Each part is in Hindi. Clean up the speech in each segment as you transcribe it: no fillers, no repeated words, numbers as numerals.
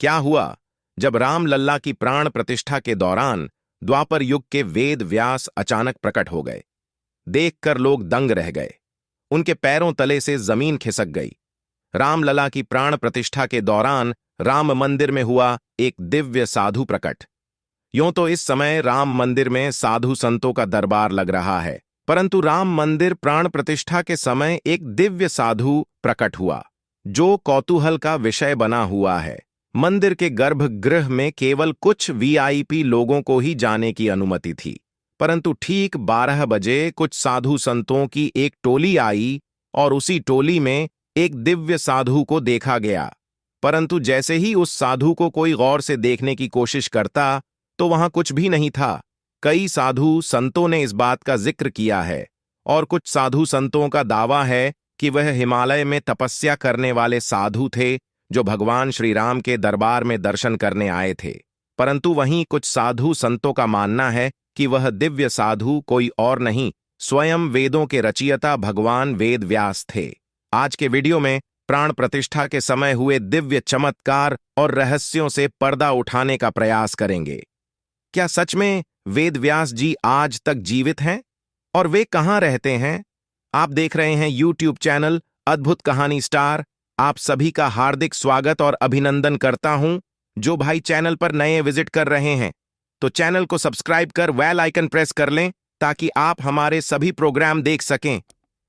क्या हुआ? जब राम लल्ला की प्राण प्रतिष्ठा के दौरान द्वापर युग के वेद व्यास अचानक प्रकट हो गए। देखकर लोग दंग रह गए। उनके पैरों तले से जमीन खिसक गई। रामलला की प्राण प्रतिष्ठा के दौरान राम मंदिर में हुआ एक दिव्य साधु प्रकट। यूं तो इस समय राम मंदिर में साधु संतों का दरबार लग रहा है, परंतु राम मंदिर प्राण प्रतिष्ठा के समय एक दिव्य साधु प्रकट हुआ, जो कौतूहल का विषय बना हुआ है। मंदिर के गर्भगृह में केवल कुछ वीआईपी लोगों को ही जाने की अनुमति थी, परंतु ठीक 12 बजे कुछ साधु संतों की एक टोली आई और उसी टोली में एक दिव्य साधु को देखा गया। परंतु जैसे ही उस साधु को कोई गौर से देखने की कोशिश करता तो वहां कुछ भी नहीं था। कई साधु संतों ने इस बात का जिक्र किया है और कुछ साधु संतों का दावा है कि वह हिमालय में तपस्या करने वाले साधु थे जो भगवान श्री राम के दरबार में दर्शन करने आए थे। परंतु वहीं कुछ साधु संतों का मानना है कि वह दिव्य साधु कोई और नहीं, स्वयं वेदों के रचयिता भगवान वेद व्यास थे। आज के वीडियो में प्राण प्रतिष्ठा के समय हुए दिव्य चमत्कार और रहस्यों से पर्दा उठाने का प्रयास करेंगे। क्या सच में वेद व्यास जी आज तक जीवित हैं? और वे कहां रहते हैं? आप देख रहे हैं यूट्यूब चैनल अद्भुत कहानी स्टार। आप सभी का हार्दिक स्वागत और अभिनंदन करता हूं। जो भाई चैनल पर नए विजिट कर रहे हैं तो चैनल को सब्सक्राइब कर बेल आइकन प्रेस कर लें ताकि आप हमारे सभी प्रोग्राम देख सकें।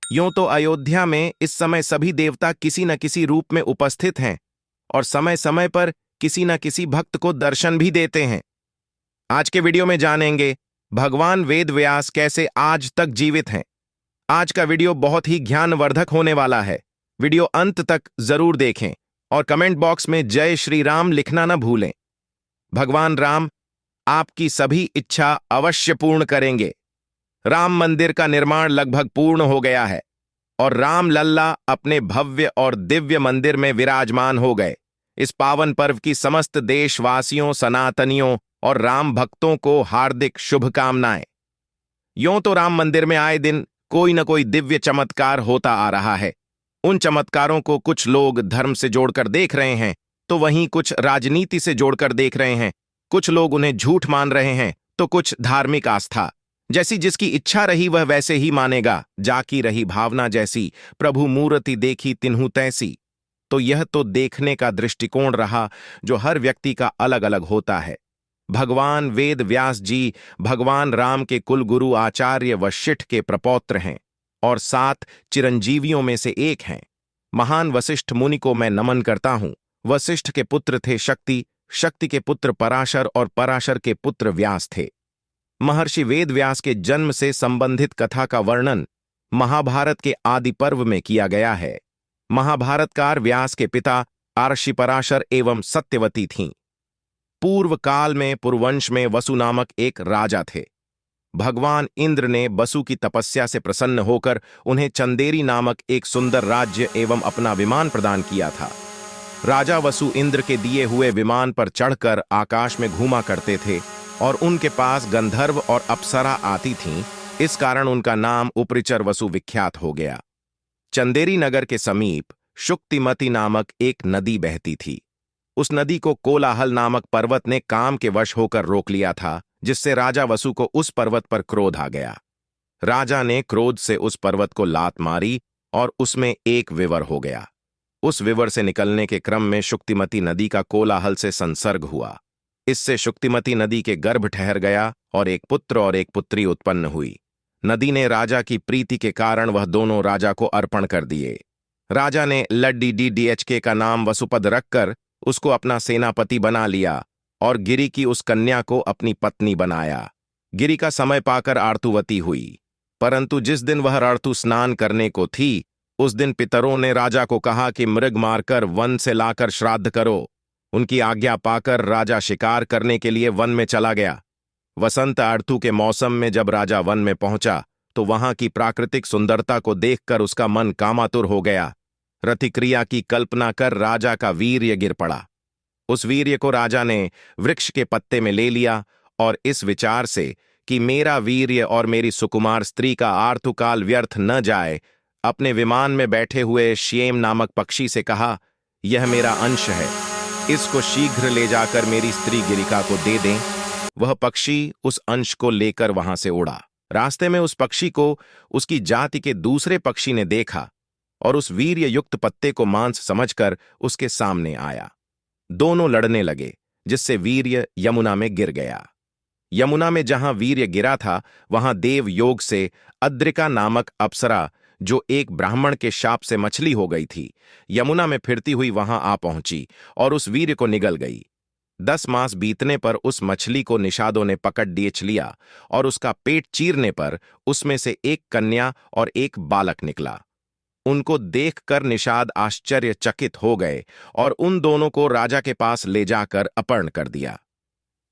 यूं तो अयोध्या में इस समय सभी देवता किसी न किसी रूप में उपस्थित हैं और समय समय पर किसी न किसी भक्त को दर्शन भी देते हैं। आज के वीडियो में जानेंगे भगवान वेद व्यास कैसे आज तक जीवित हैं। आज का वीडियो बहुत ही ज्ञानवर्धक होने वाला है। वीडियो अंत तक जरूर देखें और कमेंट बॉक्स में जय श्री राम लिखना न भूलें। भगवान राम आपकी सभी इच्छा अवश्य पूर्ण करेंगे। राम मंदिर का निर्माण लगभग पूर्ण हो गया है और राम लल्ला अपने भव्य और दिव्य मंदिर में विराजमान हो गए। इस पावन पर्व की समस्त देशवासियों, सनातनियों और राम भक्तों को हार्दिक शुभकामनाएं। यूं तो राम मंदिर में आए दिन कोई न कोई दिव्य चमत्कार होता आ रहा है। उन चमत्कारों को कुछ लोग धर्म से जोड़कर देख रहे हैं तो वहीं कुछ राजनीति से जोड़कर देख रहे हैं। कुछ लोग उन्हें झूठ मान रहे हैं तो कुछ धार्मिक आस्था। जैसी जिसकी इच्छा रही वह वैसे ही मानेगा। जाकी रही भावना जैसी, प्रभु मूर्ति देखी तिन्हु तैसी। तो यह तो देखने का दृष्टिकोण रहा जो हर व्यक्ति का अलग अलग होता है। भगवान वेद व्यास जी भगवान राम के कुलगुरु आचार्य वशिष्ठ के प्रपौत्र हैं और 7 चिरंजीवियों में से एक हैं। महान वशिष्ठ मुनि को मैं नमन करता हूं। वशिष्ठ के पुत्र थे शक्ति, शक्ति के पुत्र पराशर और पराशर के पुत्र व्यास थे। महर्षि वेद व्यास के जन्म से संबंधित कथा का वर्णन महाभारत के आदि पर्व में किया गया है। महाभारतकार व्यास के पिता आर्षि पराशर एवं सत्यवती थीं। पूर्व काल में पुरुवंश में वसु नामक एक राजा थे। भगवान इंद्र ने वसु की तपस्या से प्रसन्न होकर उन्हें चंदेरी नामक एक सुंदर राज्य एवं अपना विमान प्रदान किया था। राजा वसु इंद्र के दिए हुए विमान पर चढ़कर आकाश में घूमा करते थे और उनके पास गंधर्व और अप्सरा आती थीं। इस कारण उनका नाम उपरिचर वसु विख्यात हो गया। चंदेरी नगर के समीप शुक्तिमती नामक एक नदी बहती थी। उस नदी को कोलाहल नामक पर्वत ने काम के वश होकर रोक लिया था, जिससे राजा वसु को उस पर्वत पर क्रोध आ गया। राजा ने क्रोध से उस पर्वत को लात मारी और उसमें एक विवर हो गया। उस विवर से निकलने के क्रम में शुक्तिमती नदी का कोलाहल से संसर्ग हुआ। इससे शुक्तिमती नदी के गर्भ ठहर गया और एक पुत्र और एक पुत्री उत्पन्न हुई। नदी ने राजा की प्रीति के कारण वह दोनों राजा को अर्पण कर दिए। राजा ने लड्डी डीडीएचके का नाम वसुपद रखकर उसको अपना सेनापति बना लिया और गिरि की उस कन्या को अपनी पत्नी बनाया। गिरि का समय पाकर आर्तुवती हुई, परंतु जिस दिन वह आर्तु स्नान करने को थी उस दिन पितरों ने राजा को कहा कि मृग मारकर वन से लाकर श्राद्ध करो। उनकी आज्ञा पाकर राजा शिकार करने के लिए वन में चला गया। वसंत आर्तु के मौसम में जब राजा वन में पहुंचा तो वहां की प्राकृतिक सुंदरता को देखकर उसका मन कामातुर हो गया। रतिक्रिया की कल्पना कर राजा का वीर्य गिर पड़ा। उस वीर्य को राजा ने वृक्ष के पत्ते में ले लिया और इस विचार से कि मेरा वीर्य और मेरी सुकुमार स्त्री का आर्तुकाल व्यर्थ न जाए, अपने विमान में बैठे हुए श्येम नामक पक्षी से कहा, यह मेरा अंश है, इसको शीघ्र ले जाकर मेरी स्त्री गिरिका को दे दें। वह पक्षी उस अंश को लेकर वहां से उड़ा। रास्ते में उस पक्षी को उसकी जाति के दूसरे पक्षी ने देखा और उस वीर्य युक्त पत्ते को मांस समझकर उसके सामने आया। दोनों लड़ने लगे, जिससे वीर्य यमुना में गिर गया। यमुना में जहां वीर्य गिरा था, वहां देव योग से अद्रिका नामक अप्सरा, जो एक ब्राह्मण के शाप से मछली हो गई थी, यमुना में फिरती हुई वहां आ पहुंची और उस वीर्य को निगल गई। 10 मास बीतने पर उस मछली को निषादों ने पकड़ डीच लिया और उसका पेट चीरने पर उसमें से एक कन्या और एक बालक निकला। उनको देखकर निषाद आश्चर्यचकित हो गए और उन दोनों को राजा के पास ले जाकर अपहरण कर दिया।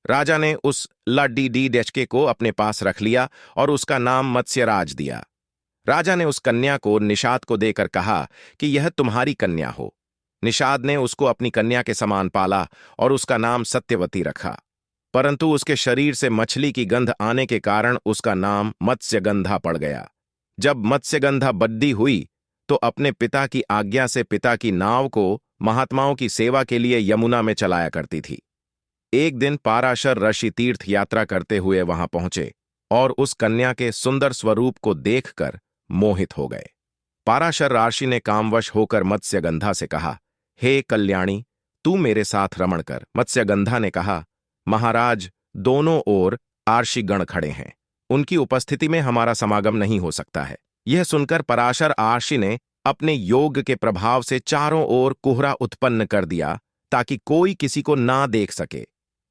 राजा ने उस लड्डी को अपने पास रख लिया और उसका नाम मत्स्यराज दिया। राजा ने उस कन्या को निषाद को देकर कहा कि यह तुम्हारी कन्या हो। निषाद ने उसको अपनी कन्या के समान पाला और उसका नाम सत्यवती रखा, परंतु उसके शरीर से मछली की गंध आने के कारण उसका नाम मत्स्यगंधा पड़ गया। जब मत्स्यगंधा बड्डी हुई तो अपने पिता की आज्ञा से पिता की नाव को महात्माओं की सेवा के लिए यमुना में चलाया करती थी। एक दिन पाराशर ऋषि तीर्थ यात्रा करते हुए वहां पहुंचे और उस कन्या के सुंदर स्वरूप को देखकर मोहित हो गए। पाराशर ऋषि ने कामवश होकर मत्स्यगंधा से कहा, हे कल्याणी, तू मेरे साथ रमण कर। मत्स्यगंधा ने कहा, महाराज, दोनों ओर आर्षिगण खड़े हैं, उनकी उपस्थिति में हमारा समागम नहीं हो सकता है। यह सुनकर पराशर आर्षि ने अपने योग के प्रभाव से चारों ओर कोहरा उत्पन्न कर दिया ताकि कोई किसी को ना देख सके।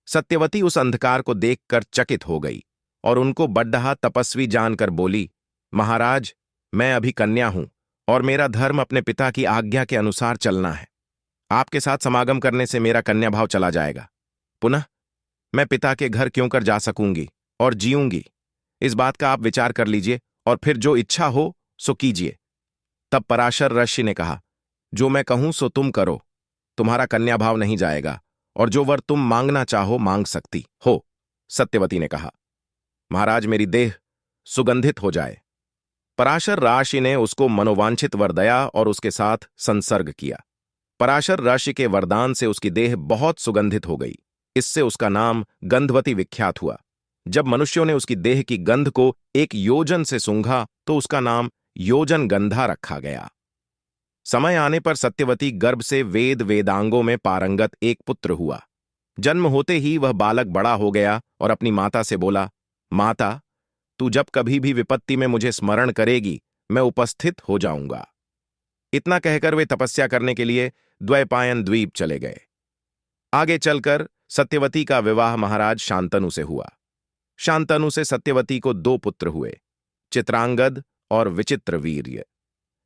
सत्यवती उस अंधकार को देखकर चकित हो गई और उनको बड्ढा तपस्वी जानकर बोली, महाराज, मैं अभी कन्या हूं और मेरा धर्म अपने पिता की आज्ञा के अनुसार चलना है। आपके साथ समागम करने से मेरा कन्या भाव चला जाएगा। पुनः मैं पिता के घर क्यों कर जा सकूंगी और जीऊंगी? इस बात का आप विचार कर लीजिए और फिर जो इच्छा हो सो कीजिए। तब पराशर ऋषि ने कहा, जो मैं कहूं सो तुम करो। तुम्हारा कन्या भाव नहीं जाएगा और जो वर तुम मांगना चाहो मांग सकती हो। सत्यवती ने कहा, महाराज, मेरी देह सुगंधित हो जाए। पराशर ऋषि ने उसको मनोवांछित वर दया और उसके साथ संसर्ग किया। पराशर ऋषि के वरदान से उसकी देह बहुत सुगंधित हो गई। इससे उसका नाम गंधवती विख्यात हुआ। जब मनुष्यों ने उसकी देह की गंध को 1 योजन से सूंघा तो उसका नाम योजन गंधा रखा गया। समय आने पर सत्यवती गर्भ से वेद वेदांगों में पारंगत एक पुत्र हुआ। जन्म होते ही वह बालक बड़ा हो गया और अपनी माता से बोला, माता, तू जब कभी भी विपत्ति में मुझे स्मरण करेगी, मैं उपस्थित हो जाऊंगा। इतना कहकर वे तपस्या करने के लिए द्वैपायन द्वीप चले गए। आगे चलकर सत्यवती का विवाह महाराज शांतनु से हुआ। शांतनु से सत्यवती को 2 पुत्र हुए, चित्रांगद और विचित्रवीर्य।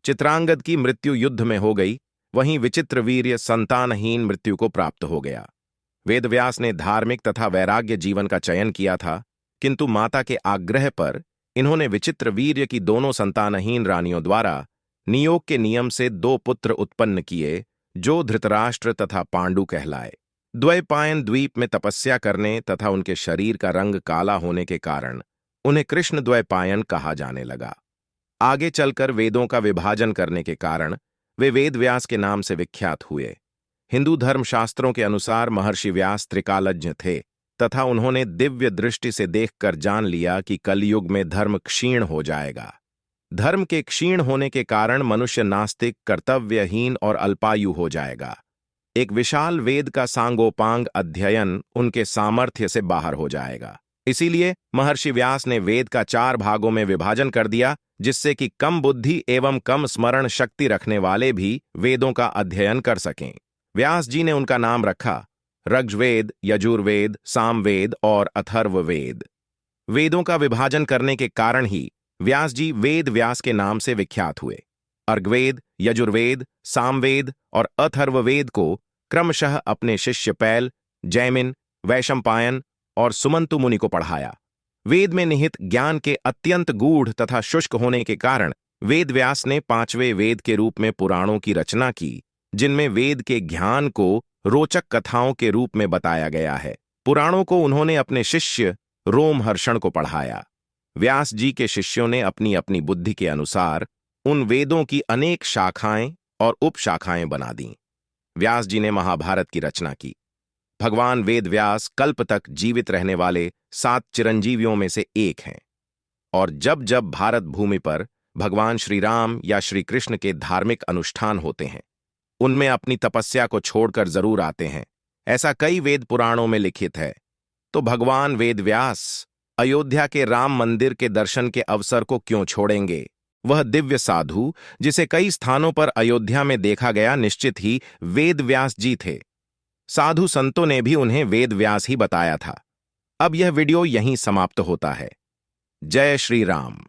चित्रांगद की मृत्यु युद्ध में हो गई, वहीं विचित्रवीर्य संतानहीन मृत्यु को प्राप्त हो गया। वेदव्यास ने धार्मिक तथा वैराग्य जीवन का चयन किया था, किंतु माता के आग्रह पर इन्होंने विचित्रवीर्य की दोनों संतानहीन रानियों द्वारा नियोग के नियम से 2 पुत्र उत्पन्न किए, जो धृतराष्ट्र तथा पांडु कहलाए। द्वैपायन द्वीप में तपस्या करने तथा उनके शरीर का रंग काला होने के कारण उन्हें कृष्ण द्वैपायन कहा जाने लगा। आगे चलकर वेदों का विभाजन करने के कारण वे वेदव्यास के नाम से विख्यात हुए। हिंदू धर्मशास्त्रों के अनुसार महर्षि व्यास त्रिकालज्ञ थे तथा उन्होंने दिव्य दृष्टि से देखकर जान लिया कि कलयुग में धर्म क्षीण हो जाएगा। धर्म के क्षीण होने के कारण मनुष्य नास्तिक, कर्तव्यहीन और अल्पायु हो जाएगा। एक विशाल वेद का सांगोपांग अध्ययन उनके सामर्थ्य से बाहर हो जाएगा। इसीलिए महर्षि व्यास ने वेद का 4 भागों में विभाजन कर दिया, जिससे कि कम बुद्धि एवं कम स्मरण शक्ति रखने वाले भी वेदों का अध्ययन कर सकें। व्यास जी ने उनका नाम रखा ऋग्वेद, यजुर्वेद, सामवेद और अथर्ववेद। वेदों का विभाजन करने के कारण ही व्यास जी वेद व्यास के नाम से विख्यात हुए। ऋग्वेद, यजुर्वेद, सामवेद और अथर्ववेद को क्रमशः अपने शिष्य पैल, जैमिन, वैशंपायन और सुमंतु मुनि को पढ़ाया। वेद में निहित ज्ञान के अत्यंत गूढ़ तथा शुष्क होने के कारण वेद व्यास ने 5वें वेद के रूप में पुराणों की रचना की, जिनमें वेद के ज्ञान को रोचक कथाओं के रूप में बताया गया है। पुराणों को उन्होंने अपने शिष्य रोमहर्षण को पढ़ाया। व्यास जी के शिष्यों ने अपनी अपनी बुद्धि के अनुसार उन वेदों की अनेक शाखाएं और उपशाखाएं बना दीं। व्यास जी ने महाभारत की रचना की। भगवान वेद व्यास कल्प तक जीवित रहने वाले 7 चिरंजीवियों में से एक हैं। और जब जब भारत भूमि पर भगवान श्री राम या श्री कृष्ण के धार्मिक अनुष्ठान होते हैं, उनमें अपनी तपस्या को छोड़कर जरूर आते हैं। ऐसा कई वेद पुराणों में लिखित है। तो भगवान वेद व्यास अयोध्या के राम मंदिर के दर्शन के अवसर को क्यों छोड़ेंगे? वह दिव्य साधु जिसे कई स्थानों पर अयोध्या में देखा गया, निश्चित ही वेद व्यास जी थे। साधु संतों ने भी उन्हें वेद व्यास ही बताया था। अब यह वीडियो यहीं समाप्त होता है। जय श्री राम।